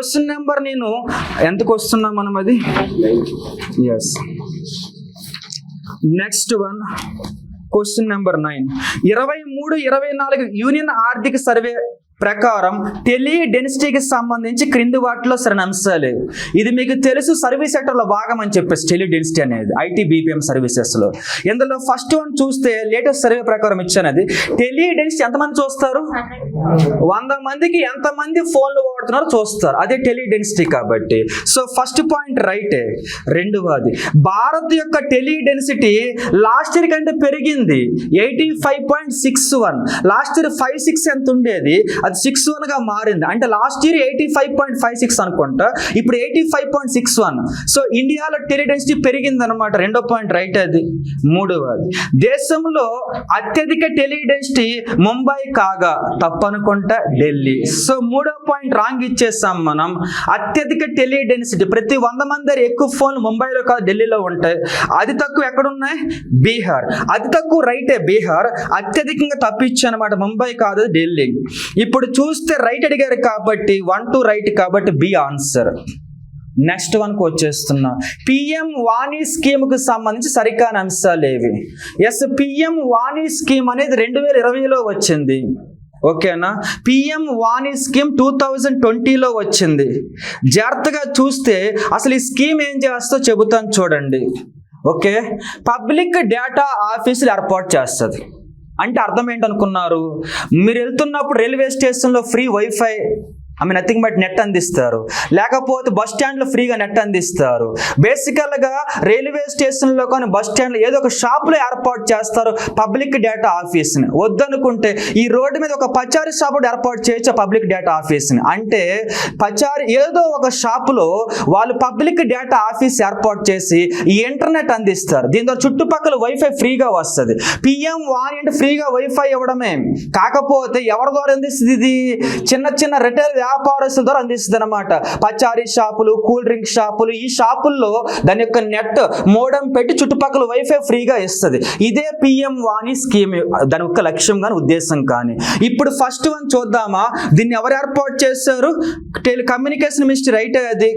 Question number నేను ఎంతకు వస్తున్నాం మనం అది? Yes. Next one, question number 9. 23-24 union ఆర్థిక సర్వే ప్రకారం టెలి డెన్సిటీకి సంబంధించి క్రింది వాటిలో సరైన అంశాలు. ఇది మీకు తెలుసు, సర్వీస్ సెక్టర్లో భాగం అని చెప్పేసి టెలి డెన్సిటీ అనేది ఐటీ బీపీఎం సర్వీసెస్లో. ఇందులో ఫస్ట్ వన్ చూస్తే లేటెస్ట్ సర్వే ప్రకారం ఇచ్చినది. టెలి డెన్సిటీ ఎంతమంది చూస్తారు? 100 మందికి ఎంతమంది ఫోన్లు వాడుతున్నారో చూస్తారు, అదే టెలి డెన్సిటీ కాబట్టి. సో ఫస్ట్ పాయింట్ రైటే. రెండవది, భారత్ యొక్క టెలి డెన్సిటీ లాస్ట్ ఇయర్ కంటే పెరిగింది. 85.61. లాస్ట్ ఇయర్ 56 ఎంత ఉండేది, అది 61గా మారింది. అంటే లాస్ట్ ఇయర్ 85.56 అనుకుంటా, ఇప్పుడు 85.61. సో ఇండియాలో టెలి డెన్సిటీ పెరిగింది అనమాట. రెండో పాయింట్ రైట్ అది. మూడవది, దేశంలో అత్యధిక టెలి డెన్సిటీ ముంబై కాగా తప్పనుకుంటా ఢిల్లీ. సో మూడో పాయింట్ రాంగ్ ఇచ్చేసాం మనం. అత్యధిక టెలి డెన్సిటీ ప్రతి 100 మంది ఎక్కువ ఫోన్లు ముంబైలో కాదు ఢిల్లీలో ఉంటాయి. అది తక్కువ ఎక్కడున్నాయి? బీహార్. అది తక్కువ రైటే బీహార్, అత్యధికంగా తప్పించు అనమాట, ముంబై కాదు ఢిల్లీ. ఇప్పుడు చూస్తే రైట్ అడిగారు కాబట్టి 1 2 రైట్ కాబట్టి బి ఆన్సర్. నెక్స్ట్ వన్కి వచ్చేస్తున్నా. పిఎం వాణి స్కీమ్కి సంబంధించి సరికాని అంశాలు ఏవి? ఎస్, పిఎం వాణి స్కీమ్ అనేది 2020లో వచ్చింది. ఓకేనా? పిఎం వాణి స్కీమ్ 2020లో వచ్చింది. జాగ్రత్తగా చూస్తే అసలు ఈ స్కీమ్ ఏం చేస్తో చెబుతాను చూడండి. ఓకే, పబ్లిక్ డేటా ఆఫీసులు ఏర్పాటు చేస్తుంది. అంటే అర్థం ఏంటనుకున్నారు? మీరు వెళ్తున్నప్పుడు రైల్వే స్టేషన్లో free wifi, nothing but net అందిస్తారు. లేకపోతే బస్ స్టాండ్లో ఫ్రీగా నెట్ అందిస్తారు. బేసికల్గా రైల్వే స్టేషన్లో కానీ బస్ స్టాండ్లో ఏదో ఒక షాప్లో ఏర్పాటు చేస్తారు పబ్లిక్ డేటా ఆఫీస్ని. వద్దనుకుంటే ఈ రోడ్డు మీద ఒక పచారీ షాప్ ఏర్పాటు చేయొచ్చు పబ్లిక్ డేటా ఆఫీస్ని. అంటే పచారీ ఏదో ఒక షాపులో వాళ్ళు పబ్లిక్ డేటా ఆఫీస్ ఏర్పాటు చేసి ఈ ఇంటర్నెట్ అందిస్తారు. దీని ద్వారా చుట్టుపక్కల వైఫై ఫ్రీగా వస్తుంది. పిఎం వాణి అంటే ఫ్రీగా వైఫై ఇవ్వడమే. కాకపోతే ఎవరి ద్వారా అందిస్తుంది? ఇది చిన్న చిన్న రిటైల్ వ్యాపారస్తుల ద్వారా అందిస్తుంది అనమాట. పచారీ షాపులు, కూల్ డ్రింక్ షాపులు, ఈ షాపుల్లో దాని యొక్క నెట్ మోడెం పెట్టి చుట్టుపక్కల వైఫై ఫ్రీగా ఇస్తుంది. ఇదే పిఎం వాణి స్కీమ్ దాని యొక్క లక్ష్యం కానీ ఉద్దేశం కానీ. ఇప్పుడు ఫస్ట్ వన్ చూద్దామా? దీన్ని ఎవరు ఏర్పాటు చేశారు? టెలికమ్యూనికేషన్ మినిస్ట్రీ రైట్ అది.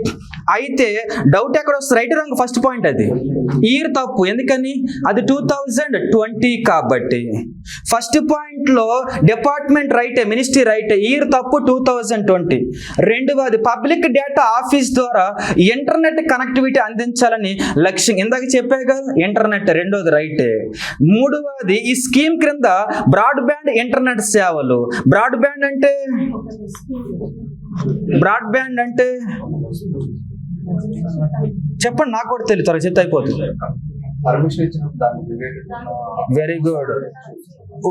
అయితే డౌట్ ఎక్కడ వస్తుంది? రైట్ రాంగ్ ఫస్ట్ పాయింట్ అది. ఇయర్ తప్పు, ఎందుకని? అది 2020 కాబట్టి. ఫస్ట్ పాయింట్లో డిపార్ట్మెంట్ రైటే, మినిస్ట్రీ రైటే, ఇయర్ తప్పు 2020. రెండవది, పబ్లిక్ డేటా ఆఫీస్ ద్వారా ఇంటర్నెట్ కనెక్టివిటీ అందించాలని లక్ష్యం. ఇందాక చెప్పే కదా ఇంటర్నెట్, రెండోది రైటే. మూడవది, ఈ స్కీమ్ క్రింద బ్రాడ్బ్యాండ్ ఇంటర్నెట్ సేవలు. బ్రాడ్బ్యాండ్ అంటే చెప్పండి, నాకు కూడా తెలియదు, త్వరగా చెప్తే అయిపోతుంది. Very good.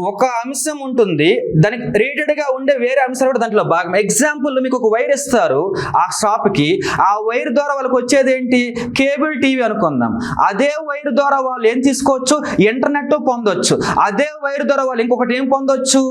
ఒక అంశం ఉంటుంది, దానికి రిలేటెడ్గా ఉండే వేరే అంశాలు కూడా దాంట్లో భాగం. ఎగ్జాంపుల్, మీకు ఒక వైర్ ఇస్తారు ఆ షాప్కి. ఆ వైర్ ద్వారా వాళ్ళకి వచ్చేది ఏంటి? కేబుల్ టీవీ అనుకుందాం. అదే వైర్ ద్వారా వాళ్ళు ఏం తీసుకోవచ్చు? ఇంటర్నెట్ పొందొచ్చు. అదే వైర్ ద్వారా వాళ్ళు ఇంకొకటి ఏం పొందొచ్చు?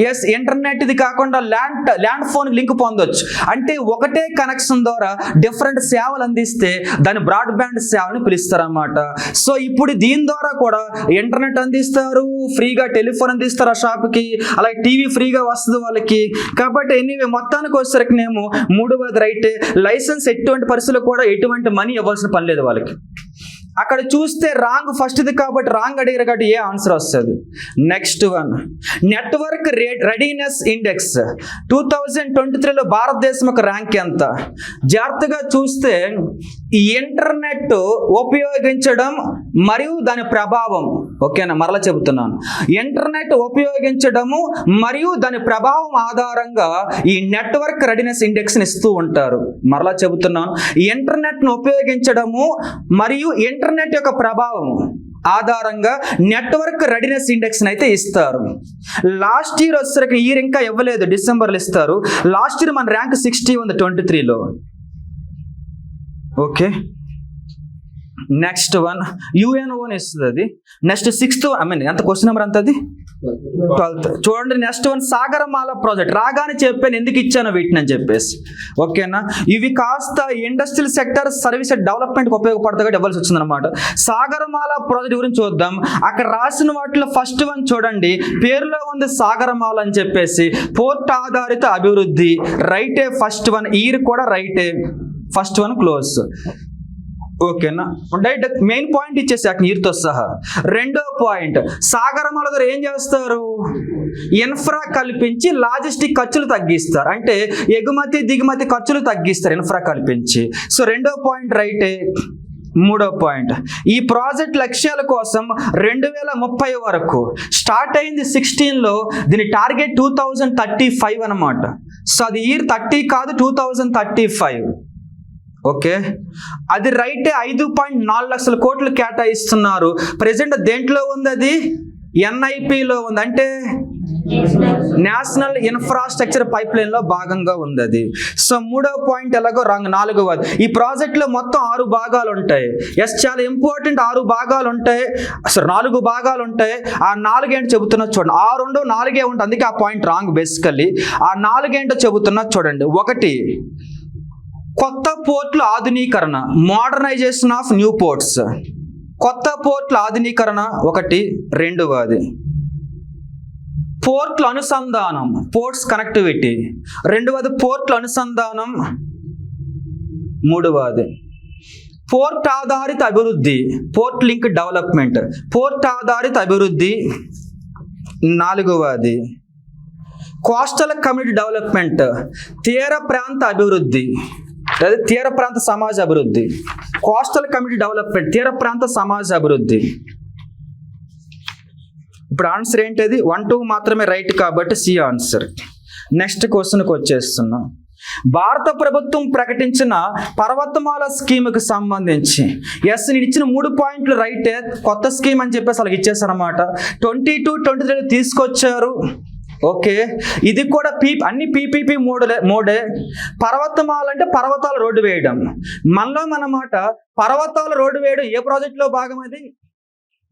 ఎస్, ఇంటర్నెట్ ఇది కాకుండా ల్యాండ్ ఫోన్ లింక్ పొందొచ్చు. అంటే ఒకటే కనెక్షన్ ద్వారా డిఫరెంట్ సేవలు అందిస్తే దాన్ని బ్రాడ్బ్యాండ్ సేవని పిలుస్తారన్నమాట. సో ఇప్పుడు దీని ద్వారా కూడా ఇంటర్నెట్ అందిస్తారు, ఫ్రీగా టెలిఫోన్ అందిస్తారు ఆ షాప్కి, అలాగే టీవీ ఫ్రీగా వస్తుంది వాళ్ళకి. కాబట్టి ఎనీవే మొత్తానికి వచ్చేసరికి నేను మూడవది రైట్. లైసెన్స్ ఎటువంటి పరిస్థితుల్లో కూడా ఎటువంటి మనీ ఇవ్వాల్సిన పని లేదు వాళ్ళకి. అక్కడ చూస్తే రాంగ్ ఫస్ట్ది కాబట్టి రాంగ్ అడిగారు కాబట్టి ఏ ఆన్సర్ వస్తుంది. Next one, network readiness index 2023లో భారతదేశం యొక్క ర్యాంక్ ఎంత? జాగ్రత్తగా చూస్తే ఇంటర్నెట్ ఉపయోగించడం మరియు దాని ప్రభావం. ఓకేనా, మరలా చెబుతున్నాను. ఇంటర్నెట్ ఉపయోగించడము మరియు దాని ప్రభావం ఆధారంగా ఈ నెట్వర్క్ రెడీనెస్ ఇండెక్స్ని ఇస్తూ ఉంటారు. మరలా చెబుతున్నాను, ఇంటర్నెట్ను ఉపయోగించడము మరియు ఇంటర్నెట్ యొక్క ప్రభావం ఆధారంగా నెట్వర్క్ రెడీనెస్ ఇండెక్స్ అయితే ఇస్తారు. లాస్ట్ ఇయర్ వచ్చేసరికి, ఇయర్ ఇంకా ఇవ్వలేదు, డిసెంబర్లో ఇస్తారు. లాస్ట్ ఇయర్ మన ర్యాంక్ 60 ఉంది 23లో. ఓకే, నెక్స్ట్ వన్ యుఎన్ఓని ఇస్తుంది అది. నెక్స్ట్ 6th ఎంత క్వశ్చన్ నెంబర్ ఎంత అది 12th. చూడండి నెక్స్ట్ వన్ సాగరమాల ప్రాజెక్ట్. రాగానే చెప్పాను ఎందుకు ఇచ్చాను వీటిని అని చెప్పేసి. ఓకేనా, ఇవి కాస్త ఇండస్ట్రియల్ సెక్టర్ సర్వీస్ డెవలప్మెంట్కి ఉపయోగపడతాగా ఇవ్వాల్సి వచ్చిందనమాట. సాగరమాల ప్రాజెక్ట్ గురించి చూద్దాం. అక్కడ రాసిన వాటిలో ఫస్ట్ వన్ చూడండి, పేరులో ఉంది సాగరమాల అని చెప్పేసి. పోర్ట్ ఆధారిత అభివృద్ధి రైటే ఫస్ట్ వన్, ఈర్ కూడా రైటే, ఫస్ట్ వన్ క్లోజ్. ఓకేనా, డైరెక్ట్ మెయిన్ పాయింట్ ఇచ్చేసాక నీరుతో సహా. రెండో పాయింట్, సాగరమాల గారు ఏం చేస్తారు, ఇన్ఫ్రా కల్పించి లాజిస్టిక్ ఖర్చులు తగ్గిస్తారు, అంటే ఎగుమతి దిగుమతి ఖర్చులు తగ్గిస్తారు ఇన్ఫ్రా కల్పించి. సో రెండో పాయింట్ రైటే. మూడో పాయింట్, ఈ ప్రాజెక్ట్ లక్ష్యాల కోసం 2030 వరకు స్టార్ట్ అయింది 16లో, దీని టార్గెట్ 2035 అనమాట. సో అది ఇయర్ 30 కాదు 2035. ఓకే, అది రైటే. 5.4 లక్షల కోట్లు కేటాయిస్తున్నారు. ప్రెసెంట్ దేంట్లో ఉంది అది, ఎన్ఐపిలో ఉంది, అంటే నేషనల్ ఇన్ఫ్రాస్ట్రక్చర్ పైప్ లైన్ లో భాగంగా ఉంది అది. సో మూడో పాయింట్ ఎలాగో రాంగ్. నాలుగవది, ఈ ప్రాజెక్ట్ లో మొత్తం 6 భాగాలు ఉంటాయి. ఎస్, చాలా ఇంపార్టెంట్. 6 భాగాలు ఉంటాయి, అసలు 4 భాగాలు ఉంటాయి. ఆ 4 ఏంటో చెబుతున్నా చూడండి. 6 ఉండవు, 4 ఉంటుంది, అందుకే ఆ పాయింట్ రాంగ్ బేసికల్లీ. ఆ 4 ఏంటో చెబుతున్నా చూడండి. 1, కొత్త పోర్ట్ల ఆధునీకరణ, మోడర్నైజేషన్ ఆఫ్ న్యూ పోర్ట్స్. కొత్త పోర్ట్ల ఆధునీకరణ 1. రెండవది పోర్ట్ల అనుసంధానం, పోర్ట్స్ కనెక్టివిటీ. రెండవది పోర్ట్ల అనుసంధానం. మూడవది పోర్ట్ ఆధారిత అభివృద్ధి, పోర్ట్ లింక్ డెవలప్మెంట్, పోర్ట్ ఆధారిత అభివృద్ధి. నాలుగవది కోస్టల్ కమ్యూనిటీ డెవలప్మెంట్, తీర ప్రాంత అభివృద్ధి, అదే తీర ప్రాంత సమాజ అభివృద్ధి. కోస్టల్ కమ్యూనిటీ డెవలప్మెంట్, తీర ప్రాంత సమాజ అభివృద్ధి. ఇప్పుడు ఆన్సర్ ఏంటిది, 1, 2 మాత్రమే రైట్ కాబట్టి సి ఆన్సర్. నెక్స్ట్ క్వశ్చన్కి వచ్చేస్తున్నాం. భారత ప్రభుత్వం ప్రకటించిన పర్వతమాల స్కీమ్కి సంబంధించి ఎస్, నేను ఇచ్చిన 3 పాయింట్లు రైటే. కొత్త స్కీమ్ అని చెప్పేసి అలాగ ఇచ్చేసారు అనమాట. 22-23 తీసుకొచ్చారు. ఓకే, ఇది కూడా అన్ని పీపీపీ మోడే. పర్వతమాల అంటే పర్వతాల రోడ్డు వేయడం. మనలో అన్నమాట పర్వతాల రోడ్డు వేయడం ఏ ప్రాజెక్టులో భాగం, అది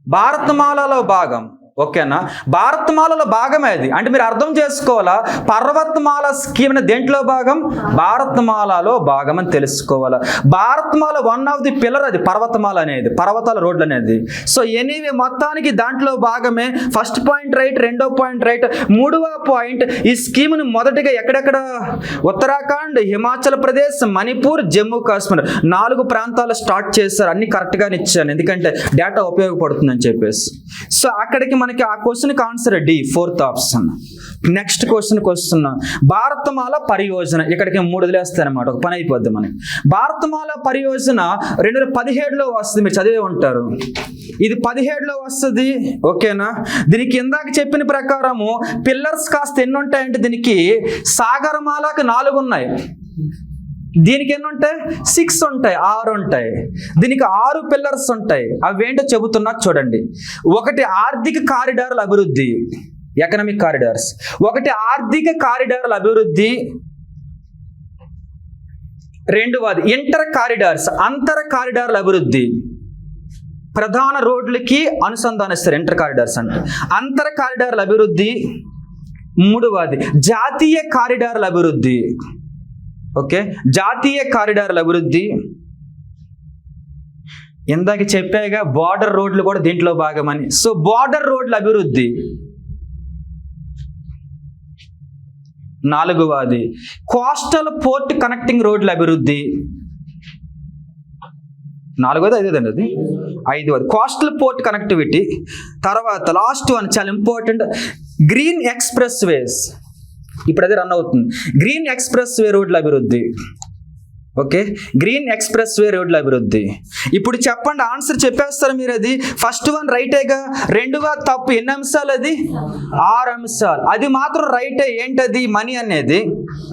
భారతమాలలో భాగం. ఓకేనా, భారతమాలలో భాగమే అది. అంటే మీరు అర్థం చేసుకోవాలా, పర్వతమాల స్కీమ్ అనేది దేంట్లో భాగం, భారతమాలలో భాగం అని తెలుసుకోవాలా. Bharatmala one of the pillar అది, పర్వతమాల అనేది, పర్వతాల రోడ్లు అనేది. సో ఎనీవే మొత్తానికి దాంట్లో భాగమే. ఫస్ట్ పాయింట్ రైట్, రెండో పాయింట్ రైట్. మూడవ పాయింట్, ఈ స్కీమ్ను మొదటిగా ఎక్కడెక్కడ, ఉత్తరాఖండ్, హిమాచల్ ప్రదేశ్, మణిపూర్, జమ్మూ కాశ్మీర్ 4 ప్రాంతాలు స్టార్ట్ చేశారు. అన్ని కరెక్ట్గానే ఇచ్చాను, ఎందుకంటే డేటా ఉపయోగపడుతుందని చెప్పేసి. సో అక్కడికి మనకి ఆ క్వశ్చన్కి answer D, 4th option. Next క్వశ్చన్కి వస్తున్నా. భారతమాల పరియోజన, ఇక్కడికి 3 వదిలేస్తాయి అనమాట, ఒక పని అయిపోద్ది మనకి. భారతమాల పరియోజన 2017లో వస్తుంది, మీరు చదివే ఉంటారు. ఇది 17లో వస్తుంది. ఓకేనా, దీనికి ఇందాక చెప్పిన ప్రకారము పిల్లర్స్ కాస్త ఎన్ని ఉంటాయంటే, దీనికి సాగరమాలకు 4 ఉన్నాయి, దీనికి ఎన్ని ఉంటాయి, 6 ఉంటాయి, 6 ఉంటాయి. దీనికి 6 పిల్లర్స్ ఉంటాయి. అవి ఏంటో చెబుతున్నా చూడండి. 1, ఆర్థిక కారిడార్ల అభివృద్ధి, ఎకనామిక్ కారిడార్స్. 1, ఆర్థిక కారిడార్ల అభివృద్ధి. రెండవది ఇంటర్ కారిడార్స్, అంతర కారిడార్ల అభివృద్ధి. ప్రధాన రోడ్లకి అనుసంధానిస్తారు ఇంటర్ కారిడార్స్ అంటే. అంతర కారిడార్ల అభివృద్ధి. మూడవది జాతీయ కారిడార్ల అభివృద్ధి. ఓకే, జాతీయ కారిడార్ల అభివృద్ధి. ఇందాక చెప్పాగా బార్డర్ రోడ్లు కూడా దీంట్లో భాగమని. సో బార్డర్ రోడ్ల అభివృద్ధి. నాలుగవది కోస్టల్ పోర్ట్ కనెక్టింగ్ రోడ్ల అభివృద్ధి. 4వది 5వది అది 5వది కోస్టల్ పోర్ట్ కనెక్టివిటీ. తర్వాత లాస్ట్ వన్ చాలా ఇంపార్టెంట్, గ్రీన్ ఎక్స్ప్రెస్ వేస్. ఇప్పుడు అది రన్ అవుతుంది. గ్రీన్ ఎక్స్ప్రెస్ వే రోడ్ల అభివృద్ధి. ఓకే, గ్రీన్ ఎక్స్ప్రెస్ వే రోడ్ల అభివృద్ధి. ఇప్పుడు చెప్పండి, ఆన్సర్ చెప్పేస్తారు మీరు. అది ఫస్ట్ వన్ రైటేగా, రెండుగా తప్పు. ఎన్ని అంశాలు అది, 6 అంశాలు. అది మాత్రం రైటే. ఏంటది, మనీ అనేది,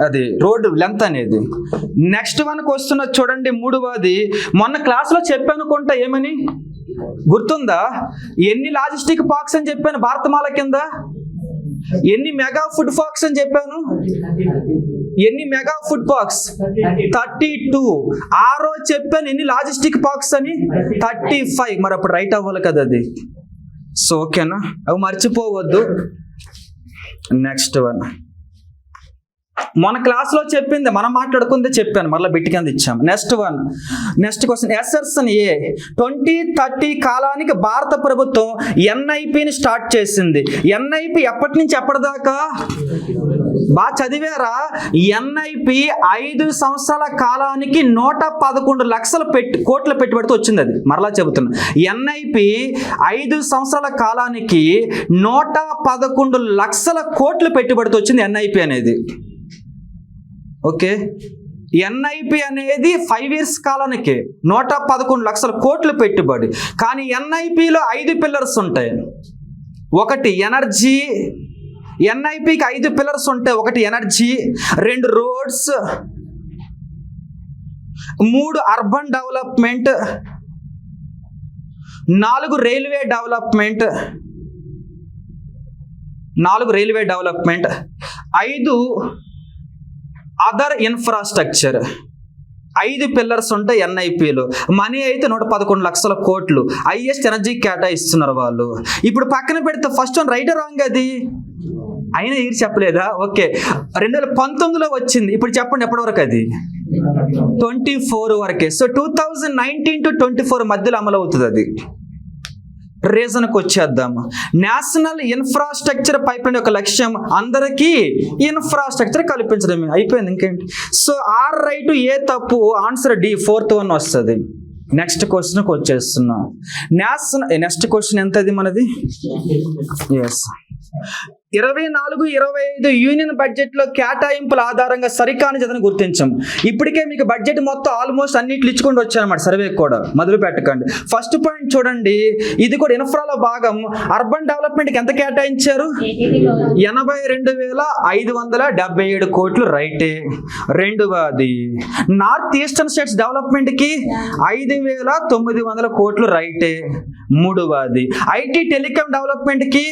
అది రోడ్డు లెంత్ అనేది. నెక్స్ట్ వన్కి వస్తున్నది చూడండి, 3వది. మొన్న క్లాస్లో చెప్పానుకుంటా, ఏమని గుర్తుందా, ఎన్ని లాజిస్టిక్ పార్క్స్ అని చెప్పాను భారతమాల కింద, ఎన్ని మెగా ఫుడ్ పార్క్స్ అని చెప్పాను, ఎన్ని మెగా ఫుడ్ పార్క్స్? 32. ఆ రోజు చెప్పాను ఎన్ని లాజిస్టిక్ పార్క్స్ అని? 35. మరి అప్పుడు రైట్ అవ్వాలి కదా అది. సో ఓకేనా, అవి మర్చిపోవద్దు. నెక్స్ట్ వన్ మన క్లాస్లో చెప్పింది, మనం మాట్లాడుకుందే చెప్పాను, మళ్ళీ బిట్ కింద ఇచ్చాము. Next question. ఎస్ఎర్సన్ ఏ 2030 కాలానికి భారత ప్రభుత్వం ఎన్ఐపిని స్టార్ట్ చేసింది. ఎన్ఐపి ఎప్పటి నుంచి ఎప్పటిదాకా? బాగా చదివారా? ఎన్ఐపి 5 సంవత్సరాల కాలానికి 111 లక్షల కోట్ల పెట్టుబడితో వచ్చింది. అది మరలా చెబుతున్నా, ఎన్ఐపి 5 సంవత్సరాల కాలానికి 111 లక్షల కోట్ల పెట్టుబడితో వచ్చింది ఎన్ఐపి అనేది. ఓకే, ఎన్ఐపి అనేది 5 years కాలానికి 111 లక్షల కోట్ల పెట్టుబడి. కానీ ఎన్ఐపిలో 5 పిల్లర్స్ ఉంటాయి. ఒకటి ఎనర్జీ, ఎన్ఐపికి 5 పిల్లర్స్ ఉంటాయి. ఒకటి energy, 2 roads, 3 urban development, 4 railway development, 5 other infrastructure. 5 pillars ఉంటాయి ఎన్ఐపిలో. మనీ అయితే 111 లక్షల కోట్లు. హైయెస్ట్ ఎనర్జీ కేటాయిస్తున్నారు వాళ్ళు. ఇప్పుడు పక్కన పెడితే ఫస్ట్ వన్ రైట్ రాంగ్ అది అయినా ఇది చెప్పలేదా? ఓకే, 2019లో వచ్చింది. ఇప్పుడు చెప్పండి ఎప్పటి వరకు అది? 24 వరకే. సో 2019 to 24 మధ్యలో అమలు అవుతుంది అది. రీజన్కి వచ్చేద్దాము. నేషనల్ ఇన్ఫ్రాస్ట్రక్చర్ పైప్లైన్ యొక్క లక్ష్యం అందరికీ ఇన్ఫ్రాస్ట్రక్చర్ కల్పించడమే. అయిపోయింది, ఇంకేంటి? సో ఆర్ రైట్, ఏ తప్పు, ఆన్సర్ డి, 4th one వస్తుంది. నెక్స్ట్ క్వశ్చన్కి వచ్చేస్తున్నాం. నెక్స్ట్ క్వశ్చన్ ఎంత అది మనది? ఎస్, 24-25 యూనియన్ బడ్జెట్ లో కేటాయింపుల ఆధారంగా సరికాని జతను గుర్తించాం. ఇప్పటికే మీకు బడ్జెట్ మొత్తం ఆల్మోస్ట్ అన్నిట్లు ఇచ్చుకుంటూ వచ్చానమాట. సర్వే కూడా మొదలు పెట్టకండి. ఫస్ట్ పాయింట్ చూడండి, ఇది కూడా ఇన్ఫ్రాలో భాగం. అర్బన్ డెవలప్మెంట్కి ఎంత కేటాయించారు? 82,577 కోట్లు, రైటే. రెండవది నార్త్ ఈస్టర్న్ స్టేట్స్ డెవలప్మెంట్కి 5,900 కోట్లు, రైటే. మూడవది ఐటీ టెలికాం డెవలప్మెంట్కి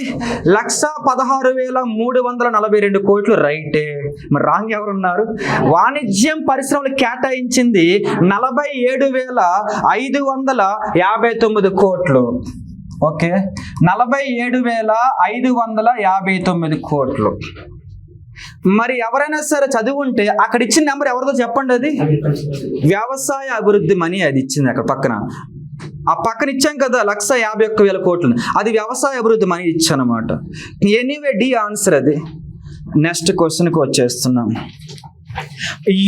1,16,342 కోట్లు, రైటే. మరి రాంగ్ ఎవరున్నారు? వాణిజ్యం పరిశ్రమలు కేటాయించింది 47,559 కోట్లు. ఓకే, 47,559 కోట్లు. మరి ఎవరైనా సరే చదివి ఉంటే అక్కడ ఇచ్చిన నెంబర్ ఎవరిదో చెప్పండి. అది వ్యవసాయ అభివృద్ధి మనీ, అది ఇచ్చింది అక్కడ పక్కన. ఆ పక్కన ఇచ్చాం కదా 151,000 కోట్లు, అది వ్యవసాయ అభివృద్ధి మనీ ఇచ్చానమాట. ఎనీవే డి ఆన్సర్ అది. నెక్స్ట్ క్వశ్చన్కి వచ్చేస్తున్నాం.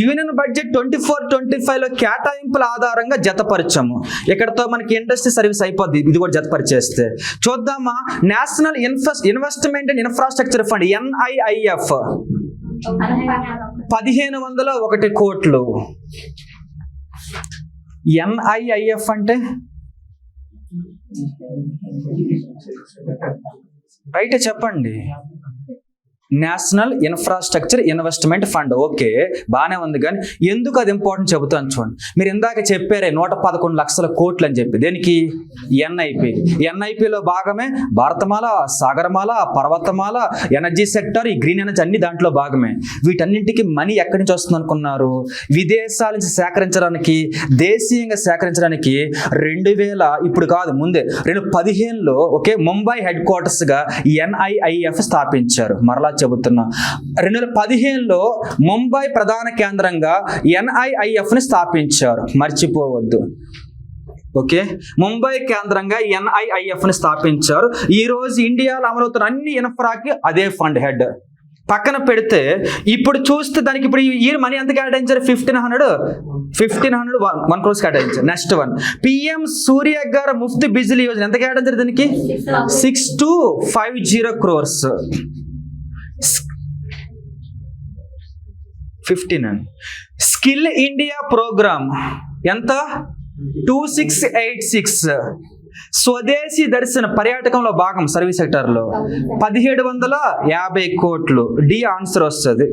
యూనియన్ బడ్జెట్ 24-25లో కేటాయింపుల ఆధారంగా జతపరిచాము. ఇక్కడతో మనకి ఇండస్ట్రీ సర్వీస్ అయిపోద్ది, ఇది కూడా జతపరిచేస్తే. చూద్దామా? National investment and infrastructure fund NIIF 1,501 కోట్లు. NIIF అంటే రైట్ చెప్పండి. National infrastructure investment fund. Okay, బాగానే ఉంది, కానీ ఎందుకు అది ఇంపార్టెంట్ చెబుతాను చూడండి. మీరు ఇందాక చెప్పారే 111 లక్షల కోట్లు అని చెప్పి. దేనికి? ఎన్ఐపిలో భాగమే భారతమాల, సాగరమాల, పర్వతమాల, ఎనర్జీ సెక్టర్, ఈ గ్రీన్ ఎనర్జీ అన్ని దాంట్లో భాగమే. వీటన్నింటికి మనీ ఎక్కడి నుంచి వస్తుంది అనుకున్నారు? విదేశాల నుంచి సేకరించడానికి, దేశీయంగా సేకరించడానికి 2000 ఇప్పుడు కాదు ముందే 2015లో ఓకే ముంబై హెడ్ క్వార్టర్స్గా NIIF స్థాపించారు. మరలా చెబుతున్నా, 2015లో ముంబై ప్రధాన కేంద్రంగా NIIFని స్థాపించారు, మర్చిపోవద్దు. ఓకే, ముంబై కేంద్రంగా NIIFని స్థాపించారు. ఈ రోజు ఇండియాలో అమలవుతున్న అన్ని ఇన్ఫ్రాకి అదే ఫండ్ హెడ్. పక్కన పెడితే ఇప్పుడు చూస్తే దానికి ఇప్పుడు ఈ మనీ ఎంత కేటాయించారు? 1,500 crores కేటాయించారు. Next one PM Suryaghar Muft Bijli Yojana ఎంత కేటాయించారు? దీనికి 6,250 crores. 59. స్కిల్ ఇండియా ప్రోగ్రామ్ ఎంత? 2,686. స్వదేశీ దర్శన పర్యాటకంలో భాగం సర్వీస్ సెక్టర్లో 1,750 కోట్లు. డి ఆన్సర్ వస్తుంది.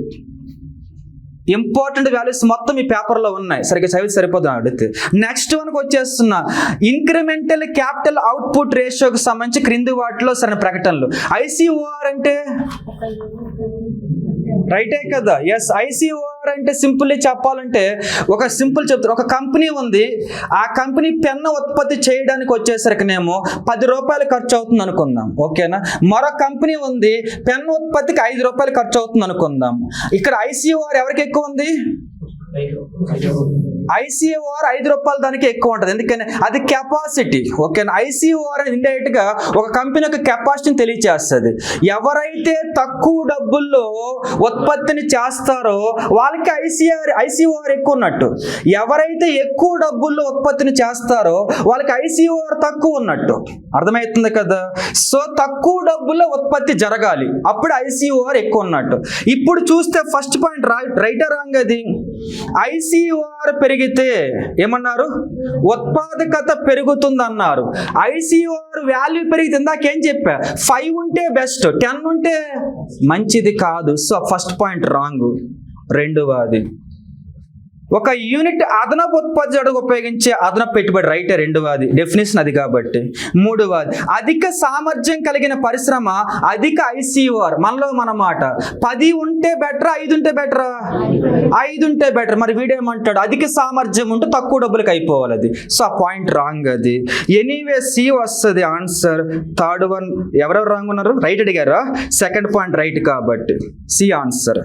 ఇంపార్టెంట్ వాల్యూస్ మొత్తం ఈ పేపర్లో ఉన్నాయి, సరిగ్గా చదివి సరిపోతుంది అడిగితే. నెక్స్ట్ వన్కి వచ్చేస్తున్నా. ఇంక్రిమెంటల్ క్యాపిటల్ అవుట్పుట్ రేషియోకి సంబంధించి క్రింది వాటిలో సరైన ప్రకటనలు. ICOR అంటే రైటే కదా? ఎస్, ICOR ఐసీఓఆర్ అంటే సింపుల్లీ చెప్పాలంటే ఒక సింపుల్ చెప్తారు. ఒక కంపెనీ ఉంది, ఆ కంపెనీ పెన్ను ఉత్పత్తి చేయడానికి వచ్చేసరికినేమో 10 రూపాయలు ఖర్చు అవుతుంది అనుకుందాం, ఓకేనా. మరో కంపెనీ ఉంది, పెన్ను ఉత్పత్తికి 5 రూపాయలు ఖర్చు అవుతుంది అనుకుందాం. ఇక్కడ ఐసీఓఆర్ ఎవరికి ఎక్కువ ఉంది? ఐసీఓఆర్ 5 రూపాయలు దానికి ఎక్కువ ఉంటుంది, ఎందుకని అది కెపాసిటీ, ఓకేనా. ఐసీఓఆర్ ఇండైరెక్ట్ గా ఒక కంపెనీ యొక్క కెపాసిటీని తెలియచేస్తుంది. ఎవరైతే తక్కువ డబ్బుల్లో ఉత్పత్తిని చేస్తారో వాళ్ళకి ఐసీఓఆర్ ఎక్కువ ఉన్నట్టు, ఎవరైతే ఎక్కువ డబ్బుల్లో ఉత్పత్తిని చేస్తారో వాళ్ళకి ఐసీఓఆర్ తక్కువ ఉన్నట్టు. అర్థమవుతుంది కదా. సో తక్కువ డబ్బుల్లో ఉత్పత్తి జరగాలి, అప్పుడు ఐసీఓఆర్ ఎక్కువ ఉన్నట్టు. ఇప్పుడు చూస్తే ఫస్ట్ పాయింట్ రైట్ రాంగ్ అది. ఐసీఓఆర్ పెరిగితే ఏమన్నారు? ఉత్పాదకత పెరుగుతుంది అన్నారు. ఐసీఓఆర్ వాల్యూ పెరిగితే ఇందాకేం చెప్పా, 5 ఉంటే బెస్ట్, 10 ఉంటే మంచిది కాదు. So first point wrong. రెండవది, ఒక యూనిట్ అదనపు ఉత్పత్తి చేయడానికి ఉపయోగించే అదనపు పెట్టుబడి రైటే, రెండవది డెఫినేషన్ అది కాబట్టి. మూడవది, అధిక సామర్థ్యం కలిగిన పరిశ్రమ అధిక ఐసీఓఆర్. మనలో మన మాట 10 ఉంటే బెటరా 5 ఉంటే బెటరా? 5 ఉంటే బెటర్. మరి వీడేమంటాడు, అధిక సామర్థ్యం ఉంటే తక్కువ డబ్బులకు అయిపోవాలి అది. సో ఆ పాయింట్ రాంగ్ అది. ఎనీవే సి వస్తుంది ఆన్సర్. థర్డ్ వన్ ఎవరెవరు రాంగ్ ఉన్నారు? రైట్ అడిగారా? సెకండ్ పాయింట్ రైట్ కాబట్టి సి ఆన్సర్.